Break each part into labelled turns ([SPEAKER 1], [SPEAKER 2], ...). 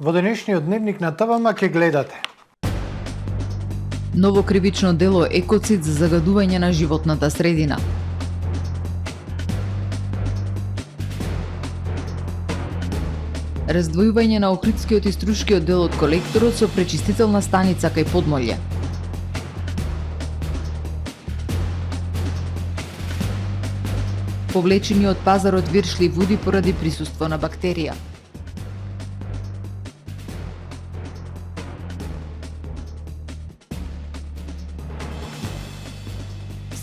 [SPEAKER 1] Во денешниот дневник на ТВМ ќе гледате.
[SPEAKER 2] Ново кривично дело екоцид за загадување на животната средина. Раздвојување на Охридскиот и Струшкиот дел од колекторот со пречистителна станица кај Подмолје. Повлечени од пазарот виршли води поради присуство на бактерија.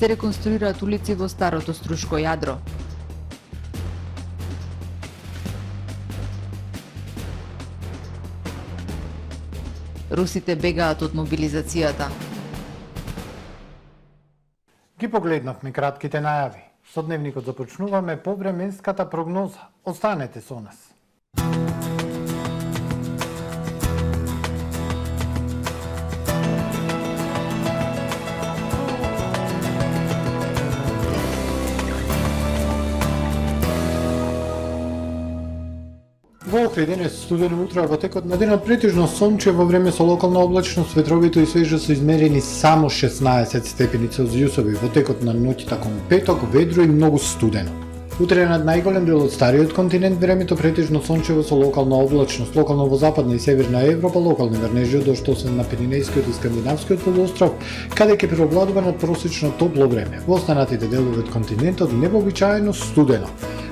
[SPEAKER 2] Се реконструираат улици во старото Струшко јадро. Русите бегаат од мобилизацијата.
[SPEAKER 1] Ги погледнавме кратките најави. Со дневникот започнуваме по временската прогноза. Останете со нас. Во Охрид денес студено утро, во текот на денот претежно сончево време со локална облачност, ветровито и свежо се измерени само 16 степени Целзиусови. Во текот на ноќта кон петок ведро и многу студено. Утре над најголем дел од стариот континент времето претежно сончево со локална облачност, локално во западна и северна Европа, локални врнежи од осем на Пиринејскиот и Скандинавскиот полуостров, каде ќе преобладува надпросечно топло време. Во останатите делови од континентот невообичаено студено.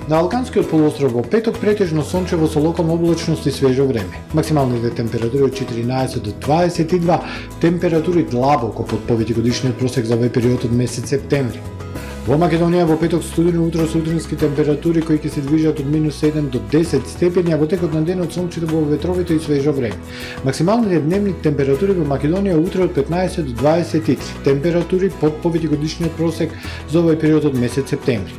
[SPEAKER 1] На Балканскиот полуостров во петок претежно сончево со локална облачност и свежо време. Максималните температури од 14 до 22, температури длабоко под повеќегодишниот просек за овој период од месец септември. Во Македонија во петок студено утро со утрински температури кои ќе се движат од -7 до 10 степени, а во текот на денот сончето во ветровито и свежо време. Максималните дневни температури во Македонија утре од 15 до 23, температури под повеќегодишниот просек за овој период од месец септември.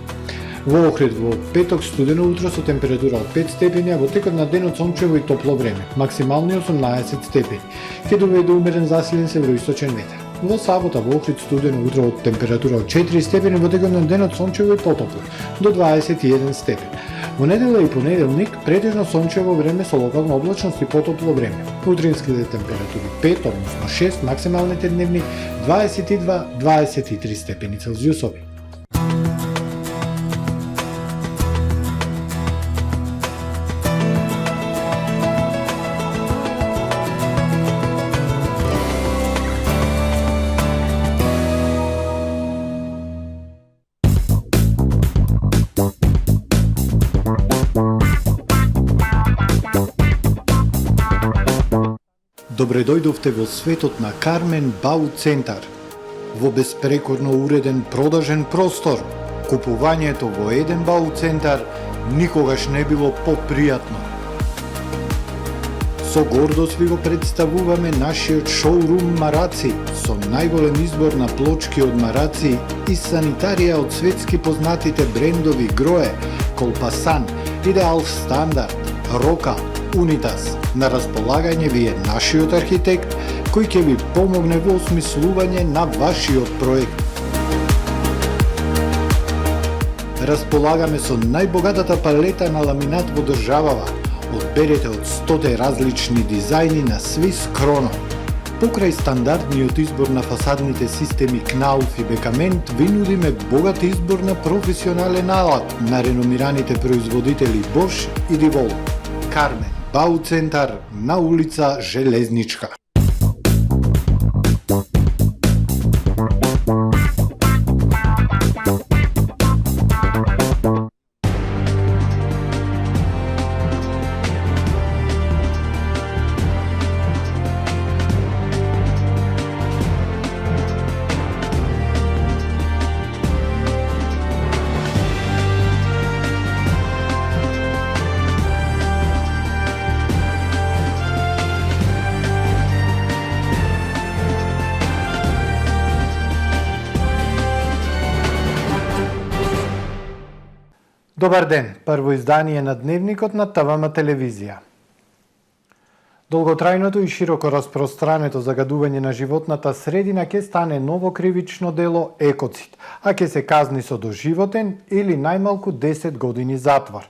[SPEAKER 1] Во Охрид во петок студено утро со температура од 5 степени, а во текот на денот сончево и топло време. Максимални 18 степени. Ќе доведе умерен засилен североисточен ветер. Во сабота во Охрид студено утро од температура од 4 степени, во текот на денот сончево и потопло до 21 степени. Во недела и понеделник претежно сончево време со локална облачност и потопло време. Утринските температури 5, односно 6, максималните дневни 22-23 степени Целзиусови. Добре дојдовте во светот на Кармен Бау Центар. Во безпрекорно уреден продажен простор, купувањето во еден Бау Центар никогаш не било попријатно. Со гордост ви го представуваме нашиот шоурум Мараци, со најголем избор на плочки од мараци и санитарија од светски познатите брендови Грое, Колпасан, Идеал Стандард, Рока, Унитас. На располагање ви е нашиот архитект кој ќе ви помогне во осмислување на вашиот проект. Располагаме со најбогатата палета на ламинат во државава. Одберете од 100 различни дизајни на Swiss Chrono. Покрај стандардниот избор на фасадните системи Knauf и Бекамент, ви нудиме богат избор на професионален алат на реномираните производители Bosch и Divol. Кармен Бау Центар на улица Железничка. Добар ден, прво издание на Дневникот на ТВМ телевизија. Долготрајното и широко распространето загадување на животната средина ќе стане ново кривично дело екоцид, а ќе се казни со доживотен или најмалку 10 години затвор.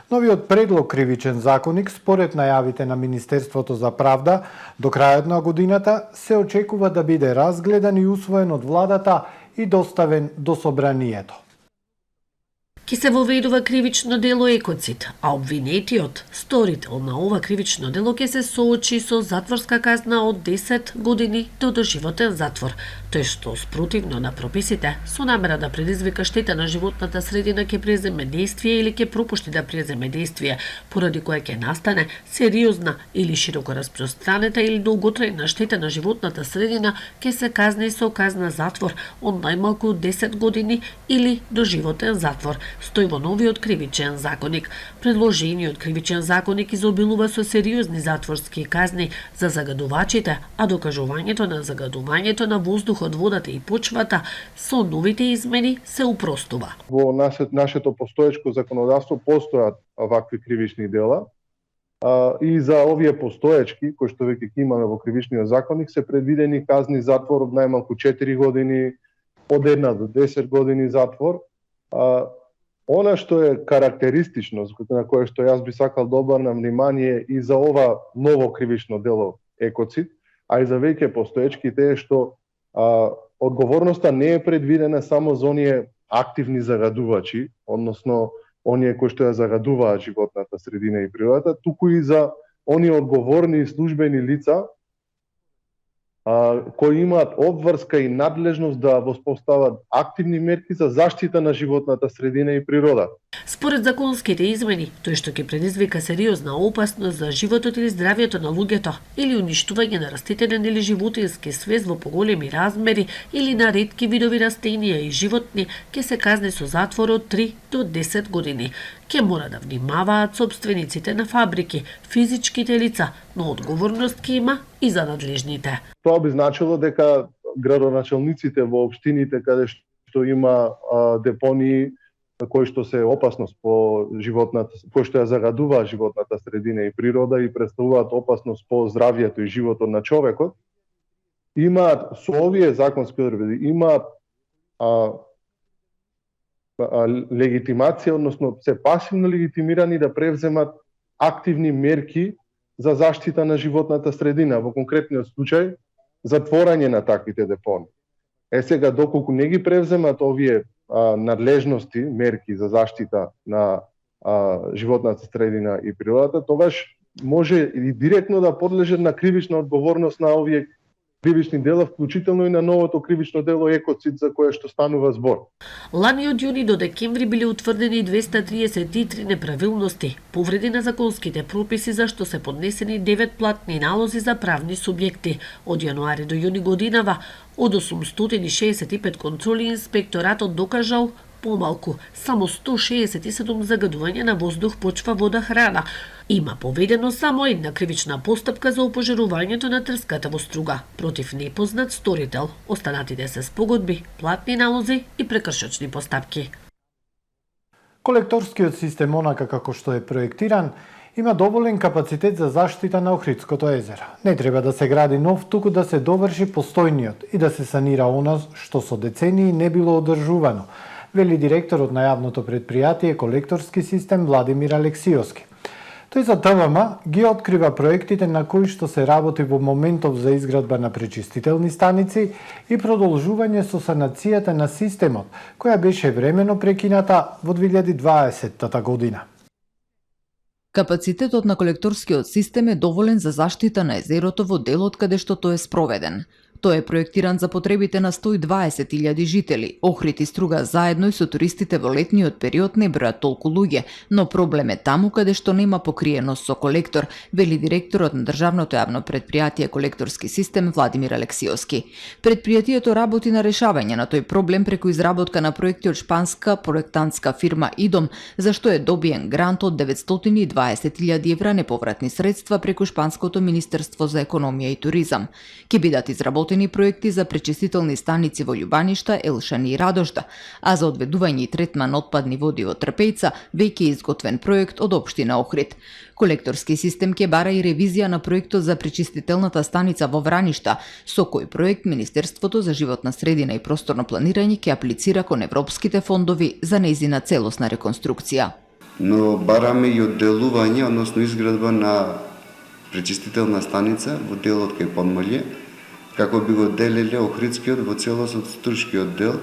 [SPEAKER 1] Новиот предлог кривичен законник, според најавите на Министерството за правда, до крајот на годината се очекува да биде разгледан и усвоен од владата и доставен до собранието.
[SPEAKER 3] Ке се воведува кривично дело екоцид, а обвинетиот, сторител на ова кривично дело ке се соочи со затворска казна од 10 години до доживотен затвор, тој што спротивно на прописите, со намера да предизвика штета на животната средина ке преземе действие или ке пропушти да преземе действие, поради кое ке настане сериозна или широко распространета или долготрајна штета на животната средина, ке се казни со казна затвор од најмалку 10 години или доживотен затвор, стои во новиот кривичен законник. Предложениот кривичен законник изобилува со сериозни затворски казни за загадувачите, а докажувањето на загадувањето на воздухот, водата и почвата со новите измени се упростува.
[SPEAKER 4] Во нашето постоечко законодавство постојат вакви кривични дела и за овие постоечки, кои што веќе имаме во кривичниот законник, се предвидени казни затвор од најмалку 4 години, од 1 до 10 години затвор. Она што е карактеристично, на кое што јас би сакал да обрнам внимание и за ова ново кривично дело екоцид, а и за веќе постоечките е што одговорноста не е предвидена само за оние активни загадувачи, односно оние кои што ја загадуваат животната средина и природата, туку и за оние одговорни службени лица кои имаат обврска и надлежност да воспостават активни мерки за заштита на животната средина и природа.
[SPEAKER 3] Според законските измени, тој што ќе предизвика сериозна опасност за животот или здравјето на луѓето, или уништување на растителен или животински свес во поголеми размери или на ретки видови растенија и животни, ќе се казни со затвор од 3 до 10 години. Ќе мора да внимаваат собствениците на фабрики, физичките лица, но одговорност ќе има и за надлежните.
[SPEAKER 4] Тоа би значило дека градоначалниците во општините каде што има депонии кои што се опасност по животната, кои што ја загадуваат животната средина и природа и представуваат опасност по здравјето и животот на човекот, имаат со овие законски одредби имаат легитимација, односно се пасивно легитимирани да превземат активни мерки за заштита на животната средина, во конкретниот случај затворање на таквите депони. Сега, доколку не ги превземат овие надлежности, мерки за заштита на животната средина и природата, тогаш може и директно да подлежат на кривична одговорност на овие кривични дела, вклучително и на новото кривично дело екоцид за кое што станува збор.
[SPEAKER 3] Лани од јуни до декември биле утврдени 233 неправилности, повреди на законските прописи за што се поднесени 9 платни налози за правни субјекти. Од јануари до јуни годинава, од 865 контроли инспекторатот докажал помалку само 167 загадувања на воздух, почва, вода, храна. Има поведено само една кривична постапка за опожарувањето на трската во Струга против непознат сторител. Останатите се спогодби, платни налози и прекршочни постапки.
[SPEAKER 1] Колекторскиот систем, онака како што е проектиран, има доволен капацитет за заштита на Охридското езеро. Не треба да се гради нов, туку да се доврши постојниот и да се санира она што со децении не било одржувано, вели директорот на јавното предпријатие Колекторски систем Владимир Алексиовски. Тој за ТВМ ги открива проектите на кои што се работи во моментов за изградба на пречистителни станици и продолжување со санацијата на системот, која беше времено прекината во 2020 година.
[SPEAKER 2] Капацитетот на колекторскиот систем е доволен за заштита на езерото во делот каде што тој е спроведен. Тој е проектиран за потребите на 120.000 жители. Охрид и Струга заедно и со туристите во летниот период не бројат толку луѓе, но проблем е таму каде што нема покриеност со колектор, вели директорот на државното јавно предпријатие Колекторски систем Владимир Алексиовски. Предпријатието работи на решавање на тој проблем преку изработка на проекти од шпанска проектантска фирма Идом, за што е добиен грант од 920.000 евра неповратни средства преку Шпанското министерство за економија и туризам. Ќе бидат изработени 400 проекти за пречистителни станици во Љубаништа, Елшани и Радошта, а за одведување и третман отпадни води од Трпејца веќе е изготвен проект од општина Охрид. Колекторски систем ќе бара и ревизија на проектот за пречистителната станица во Враништа, со кој проект Министерството за животна средина и просторно планирање ќе аплицира кон европските фондови за нејзина целосна реконструкција.
[SPEAKER 5] Но бараме и одделување, односно изградба на пречистителна станица во делот кај Подмолје, како би го делеле Охридскиот во целост од Струшкиот дел,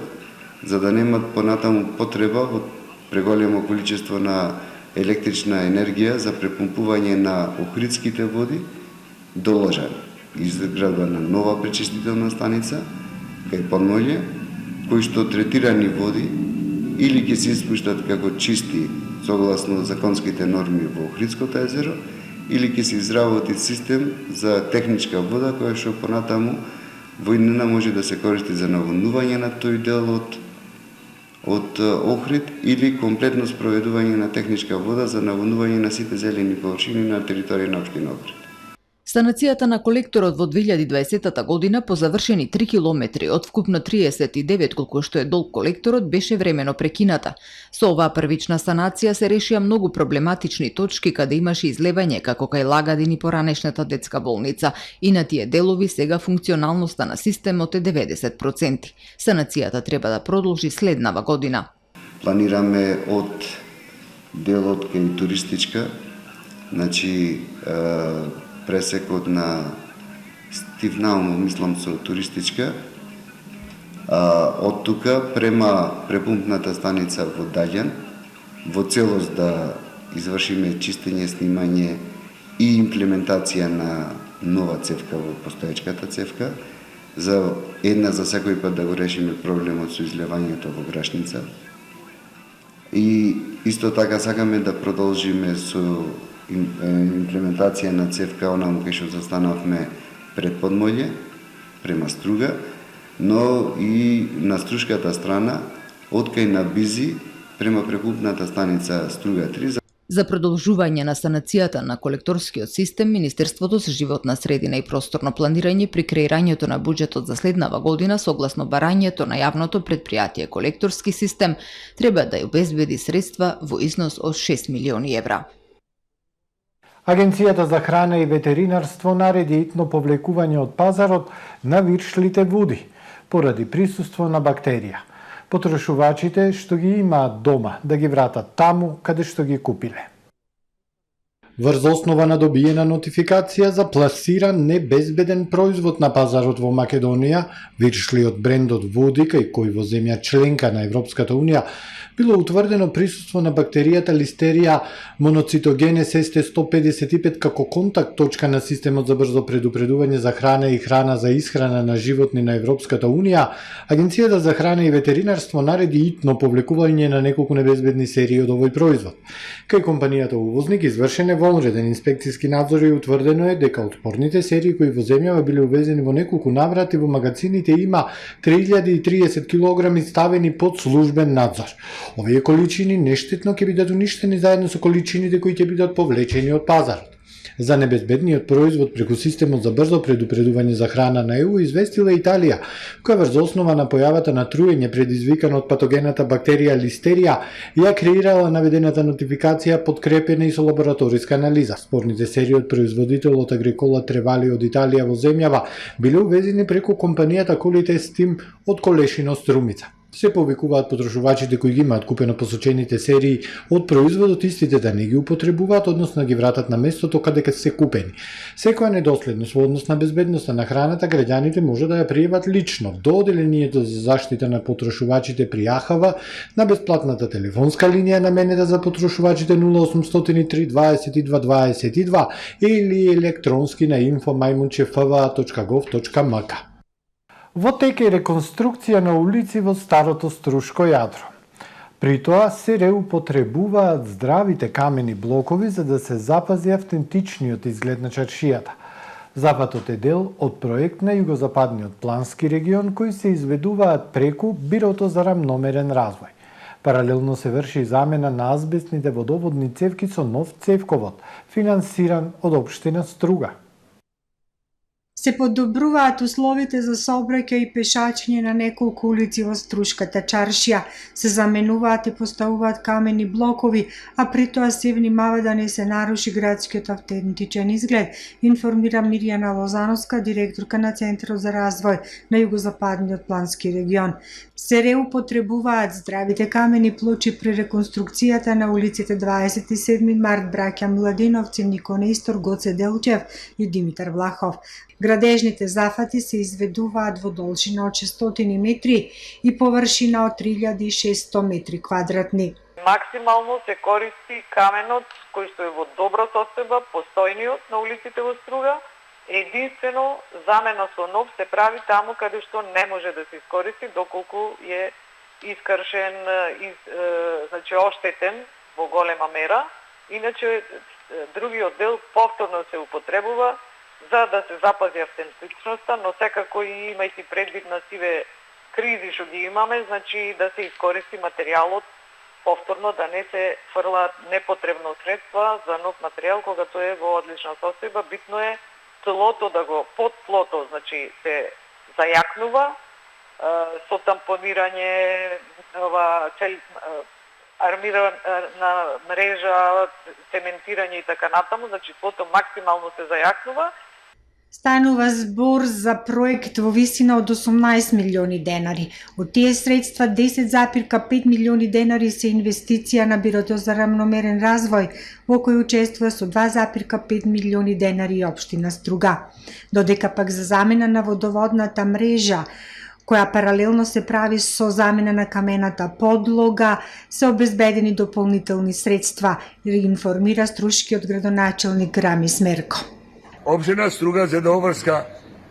[SPEAKER 5] за да немат понатаму потреба во преголемо количество на електрична енергија за препумпување на Охридските води до Ложан. Изградба на нова пречистителна станица кај Подмолје, кои што третирани води или ќе се испуштат како чисти согласно законските норми во Охридското езеро, или ќе се изработи систем за техничка вода која што понатаму во иднина може да се користи за наводнување на тој дел од Охрид или комплетно спроведување на техничка вода за наводнување на сите зелени површини на територија на општина Охрид.
[SPEAKER 2] Санацијата на колекторот во 2020 година по завршени 3 километри од вкупно 39 колку што е долг колекторот беше времено прекината. Со оваа првична санација се решија многу проблематични точки каде имаше излевање како кај Лагадин и поранешната детска болница и на тие делови сега функционалноста на системот е 90%. Санацијата треба да продолжи следнава година.
[SPEAKER 5] Планираме од делот кај туристичка, значи пресекот на Стивнаумо, мислам со туристичка, од тука према препумпната станица во Даѓан, во целост да извршиме чистење, снимање и имплементација на нова цевка во постоечката цевка, за една за секој пат да го решиме проблемот со излевањето во Грашница. И исто така сакаме да продолжиме со имплементација на цевка онаму кај што застанавме пред Подмолје, према Струга, но и на струшката страна, од кај на Бизи, према прекупната станица Струга 3.
[SPEAKER 2] За продолжување на санацијата на колекторскиот систем, Министерството за животна средина и просторно планирање при креирањето на буџетот за следнава година, согласно барањето на јавното предпријатие колекторски систем, треба да ја обезбеди средства во износ од 6 милиони евра.
[SPEAKER 1] Агенцијата за храна и ветеринарство нареди итно повлекување од пазарот на виршлите води поради присуство на бактерија. Потрошувачите што ги имаат дома да ги вратат таму каде што ги купиле. Врз основа на добиена нотификација за пласиран небезбеден производ на пазарот во Македонија, виршлиот брендот води кај кој во земја членка на Европската Унија било утврдено присуство на бактеријата Listeria monocytogenes ST155 како контакт точка на системот за брзо предупредување за храна и храна за исхрана на животни на Европската Унија, Агенцијата за храна и ветеринарство нареди итно повлекување на неколку небезбедни серии од овој производ. Кај компанијата увозник извршен е вонреден инспекцијски надзор и утврдено е дека од спорните серии кои во земјава биле увезени во неколку наврати во магазините има 3030 килограми ставени под службен надзор. Овие количини нештетно ќе бидат уништени заедно со количините кои ќе бидат повлечени од пазарот. За небезбедниот производ преку системот за брзо предупредување за храна на ЕУ известила Италија, која врз основа на појавата на труење предизвикано од патогената бактерија Listeria ја креирала наведената нотификација подкрепена и со лабораториска анализа. Спорните серии од производителот Агрикола Тревали од Италија во земјава биле увезени преку компанијата Quality Steam од Колешино Струмица. Се повикуваат потрошувачите кои ги имаат купено посочените серии од производот истите да не ги употребуваат, односно ги вратат на местото каде се купени. Секоја недоследност во однос на безбедноста на храната граѓаните може да ја пријават лично до Оделението за заштита на потрошувачите при АХВ на бесплатната телефонска линија наменета за потрошувачите 0803 22 22 или електронски на info@fva.gov.mk. Во тек е реконструкција на улици во старото Струшко јадро. При тоа се реупотребуваат здравите камени блокови за да се запази автентичниот изглед на чаршијата. Запатот е дел од проект на југозападниот плански регион кои се изведуваат преку Бирото за рамномерен развој. Паралелно се врши замена на азбестните водоводни цевки со нов цевковод, финансиран од општина Струга.
[SPEAKER 6] Се подобруваат условите за сообраќај и пешачење на неколку улици во Струшката чаршија, се заменуваат и поставуваат камени блокови, а при тоа се внимава да не се наруши градскиот автентичен изглед, информира Мирјана Лозановска, директорка на Центарот за развој на југозападниот плански регион. Се реупотребуваат здравите камени плочи при реконструкцијата на улиците 27 март, браќа Младеновци, Нико Нестор, Гоце Делчев и Димитар Влахов. Градежните зафати се изведуваат во должина од 600 метри и површина од 3600 метри квадратни.
[SPEAKER 7] Максимално се користи каменот кој што е во добра состојба, постојниот на улиците во Струга. Единствено замена со нов се прави таму каде што не може да се искористи доколку е искршен, значи оштетен во голема мера. Иначе другиот дел повторно се употребува за да се запази автентичноста, но секако и имајќи предвид на сиве кризи што ги имаме, значи да се искористи материјалот повторно, да не се фрлаат непотребно средства за нов материјал кога тој е во одлична состојба. Битно е тлото да го под тлото, значи се зајакнува со тампонирање, армирана мрежа, цементирање и така натаму, значи тлото максимално се зајакнува.
[SPEAKER 6] Станува збор за проект во висина од 18 милиони денари. Од тие средства 10,5 милиони денари се инвестиција на Бирото за рамномерен развој, во кој учествува со 2,5 милиони денари општина Струга. Додека пак за замена на водоводната мрежа, која паралелно се прави со замена на камената подлога, се обезбедени дополнителни средства, информира струшкиот градоначелник Рами Смерко.
[SPEAKER 8] Општина Струга за да обврска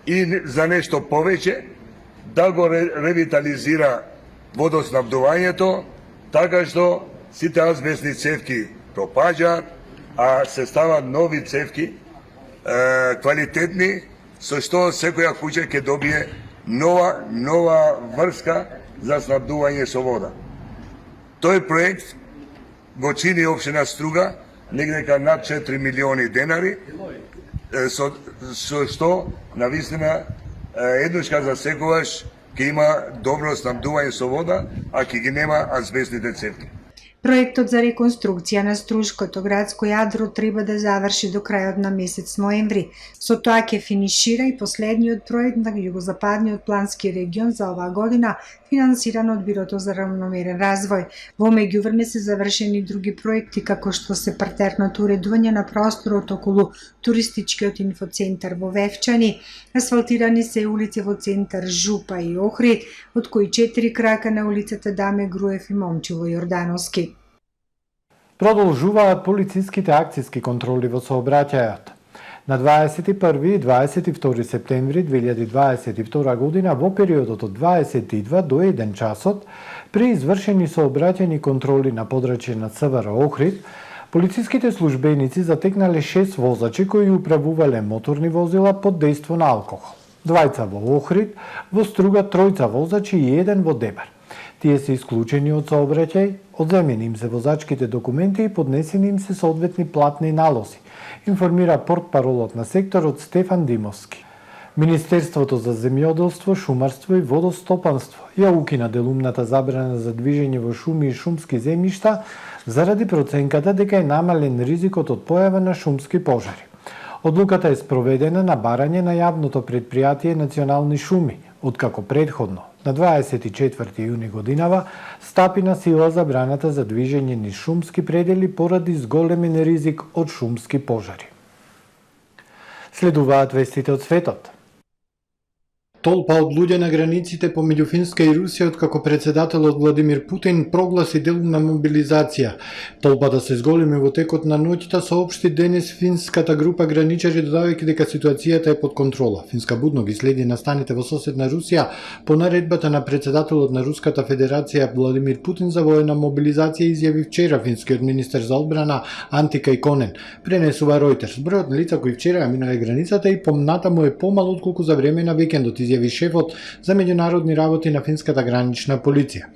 [SPEAKER 8] и за нешто повеќе, да го ревитализира водоснабдувањето, така што сите азбестни цевки пропаѓаат, а се стават нови цевки, квалитетни, со што секоја куќа ќе добие нова врска за снабдување со вода. Тој проект го чини општина Струга негдека над 4 милиони денари, со што навистина еднушка за секогаш ќе има добро снабдување со вода, а ќе ги нема азбестните цевки.
[SPEAKER 6] Проектот за реконструкција на Струшкото градско јадро треба да заврши до крајот на месец ноември. Со тоа ќе финишира и последниот проект на југозападниот плански регион за оваа година, финансиран од Бирото за рамномерен развој. Во меѓувреме се завршени други проекти, како што се партерното уредување на просторот околу туристичкиот инфоцентар во Вевчани, асфалтирани се улици во центар Жупа и Охрид, од кои 4 крака на улицата Даме Груев и Момчило Јордановски.
[SPEAKER 1] Продолжуваат полициските акциски контроли во сообраќајот. На 21 и 22 септември 2022 година во периодот од 22 до 1 часот, при извршени сообраќајни контроли на подрачје на ЦВР Охрид, полициските службеници затекнале 6 возачи кои управувале моторни возила под дејство на алкохол. 2 во Охрид, во Струга 3 возачи и 1 во Дебар. Тие се исклучени од сообраќај, одземени им се возачките документи и поднесени им се соодветни платни налози, информира портпаролот на секторот Стефан Димовски. Министерството за земјоделство, шумарство и водостопанство ја укина делумната забрана за движење во шуми и шумски земјишта заради проценката дека е намален ризикот од појава на шумски пожари. Одлуката е спроведена на барање на јавното предпријатие Национални шуми, откако предходно, на 24 јуни годинава, стапи на сила забраната за движење низ шумски предели поради зголемен ризик од шумски пожари. Следуваат вестите од светот. Толпа од луѓе на границите помеѓу Финска и Русија откако председателот Владимир Путин прогласи делумна мобилизација. Толпата се зголеми во текот на ноќта, соопшти денес финската група граничари, додавајќи дека ситуацијата е под контрола. Финска будно ги следи настаните во соседна Русија по наредбата на председателот на Руската Федерација Владимир Путин за воена мобилизација, изјави вчера финскиот министер за одбрана Анти Кајконен. Пренесува Reuters. Бројот на лица кои вчера ја минале границата и помнатаму е помал отколку за време на викендот, изјави шефот за меѓународни работи на финската гранична полиција.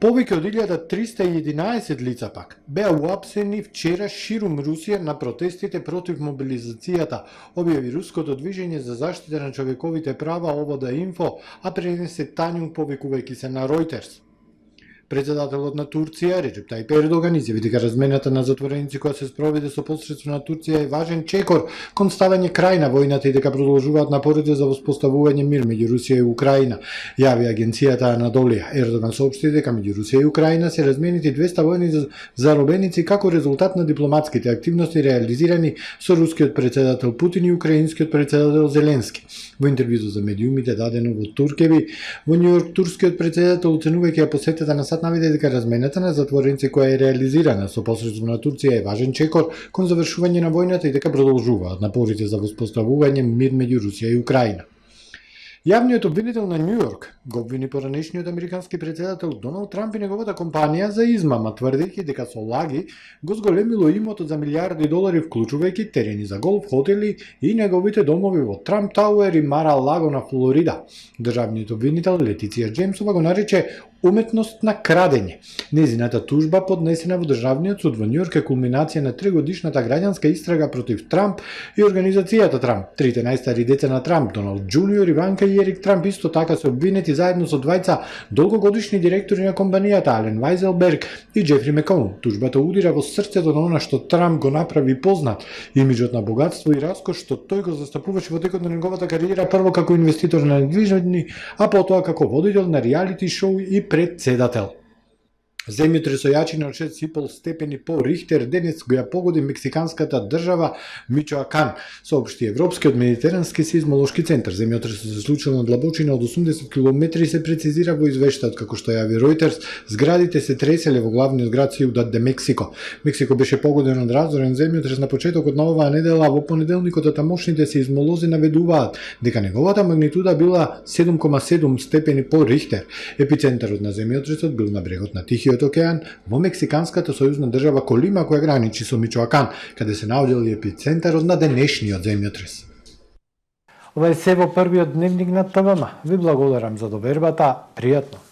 [SPEAKER 1] Повеќе од 1311 лица пак беа уапсени вчера ширум Русија на протестите против мобилизацијата, објави руското движење за заштита на човековите права ОВД Инфо, а пренесе Тању повикувајќи се на Reuters. Председателот на Турција, Реджеп Тајип Ердоган, изјави дека размената на затвореници која се спроведе со посредство на Турција е важен чекор кон ставање крај на војната и дека продолжуваат напорите за воспоставување мир меѓу Русија и Украина, јави агенцијата Анадолија. Ердоган соопшти дека меѓу Русија и Украина се разменити 200 војни заробеници како резултат на дипломатските активности реализирани со рускиот председател Путин и украинскиот председател Зеленски. Во интервјуто за медиумите дадено во Туркеви, во Њујорк, турскиот председател оценувајќи ја посетата на САД наведе дека размената на затвореници која е реализирана со посредство на Турција е важен чекор кон завршување на војната и дека продолжуваат напорите за воспоставување мир меѓу Русија и Украина. Јавниот обвинител на Њујорк го обвини поранешниот американски председател Доналд Трамп и неговата компанија за измама, тврдејќи дека со лаги го зголемило имотот за милиарди долари, вклучувајќи терени за голф, хотели и неговите домови во Трамп Тауер и Мар-а-Лаго на Флорида. Државниот обвинител Летиција Џејмсова го нарече уметност на крадење. Незината тужба, поднесена во Државниот суд во Њујорк, е кулминација на 3-годишната граѓанска истрага против Трамп и организацијата Трамп. Трите најстари деца на Трамп, Доналд Џуниор, Иванка и Ерик Трамп, исто така се обвинети заедно со двајца долгогодишни директори на компанијата, Ален Вајзелберг и Џефри Мекоун. Тужбата удира во срцето на она што Трамп го направи познат, имиџот на богатство и раскош што тој го застапуваше во текот на неговата кариера, прво како инвеститор на недвижни, а потоа како водител на реалити шоу и председател. Земјотрес со јачина од 6,5 степени по Рихтер денес го ја погоди мексиканската држава Мичоакан, соопшти Европскиот медитерански сеизмолошки центар. Земјотресот се случил на длабочина од 80 км и се прецизира во извештајот, како што јави Reuters, зградите се треселе во главниот град Сиудад де Мексико. Мексико беше погоден од разорен земјотрес на почетокот на оваа недела, а во понеделникот тамошните сеизмолози наведуваат дека неговата магнитуда била 7,7 степени по Рихтер. Епицентарот на земјотресот бил на брегот на Тихиот океан во мексиканската сојузна држава Колима, која граничи со Мичоакан, каде се наоѓал и епицентарот на денешниот земјотрес. Ова е се во првиот дневник на ТВМ. Ви благодарам за довербата. Пријатно.